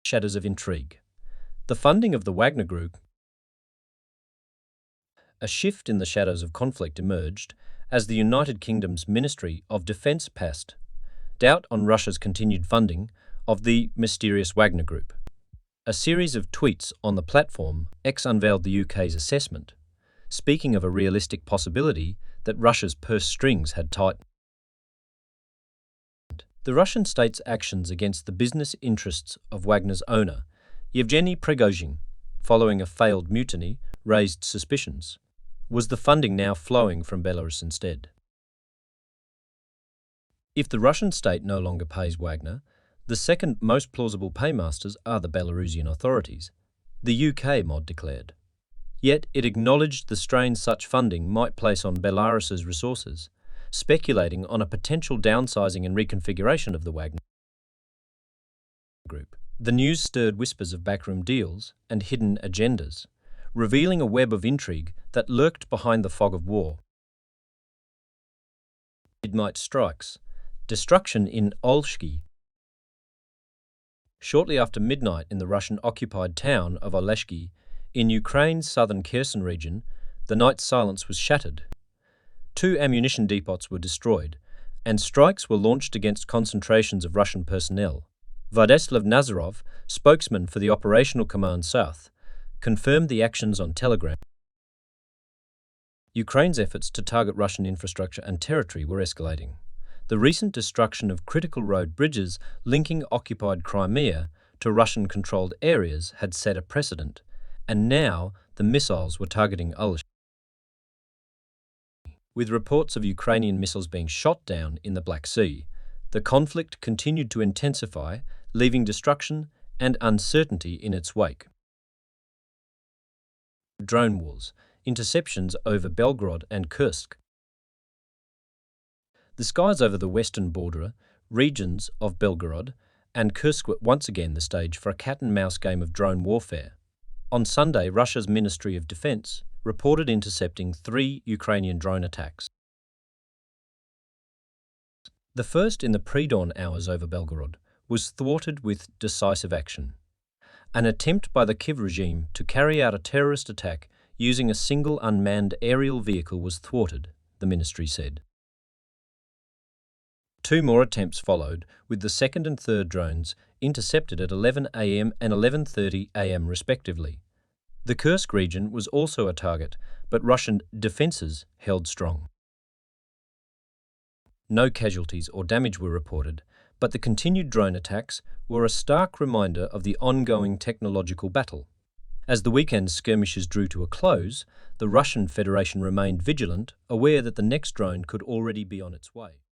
Shadows of intrigue. The funding of the Wagner Group. A shift in the shadows of conflict emerged as the United Kingdom's Ministry of Defence passed doubt on Russia's continued funding of the mysterious Wagner Group. A series of tweets on the platform X unveiled the UK's assessment, speaking of a realistic possibility that Russia's purse strings had tightened. The Russian state's actions against the business interests of Wagner's owner, Yevgeny Prigozhin, following a failed mutiny, raised suspicions. Was the funding now flowing from Belarus instead? If the Russian state no longer pays Wagner, the second most plausible paymasters are the Belarusian authorities, the UK mod declared. Yet it acknowledged the strain such funding might place on Belarus's resources, speculating on a potential downsizing and reconfiguration of the Wagner Group. The news stirred whispers of backroom deals and hidden agendas, revealing a web of intrigue that lurked behind the fog of war. Midnight strikes. Destruction in Olshki. Shortly after midnight in the Russian-occupied town of Oleshki, in Ukraine's southern Kherson region, the night's silence was shattered. 2 ammunition depots were destroyed, and strikes were launched against concentrations of Russian personnel. Vladislav Nazarov, spokesman for the Operational Command South, confirmed the actions on Telegram. Ukraine's efforts to target Russian infrastructure and territory were escalating. The recent destruction of critical road bridges linking occupied Crimea to Russian-controlled areas had set a precedent, and now the missiles were targeting Oleshki. With reports of Ukrainian missiles being shot down in the Black Sea, the conflict continued to intensify, leaving destruction and uncertainty in its wake. Drone wars, interceptions over Belgorod and Kursk. The skies over the western border regions of Belgorod and Kursk were once again the stage for a cat-and-mouse game of drone warfare. On Sunday, Russia's Ministry of Defence reported intercepting 3 Ukrainian drone attacks. The first in the pre-dawn hours over Belgorod was thwarted with decisive action. An attempt by the Kiev regime to carry out a terrorist attack using a single unmanned aerial vehicle was thwarted, the ministry said. 2 more attempts followed, with the second and third drones intercepted at 11 a.m. and 11:30 a.m. respectively. The Kursk region was also a target, but Russian defences held strong. No casualties or damage were reported, but the continued drone attacks were a stark reminder of the ongoing technological battle. As the weekend's skirmishes drew to a close, the Russian Federation remained vigilant, aware that the next drone could already be on its way.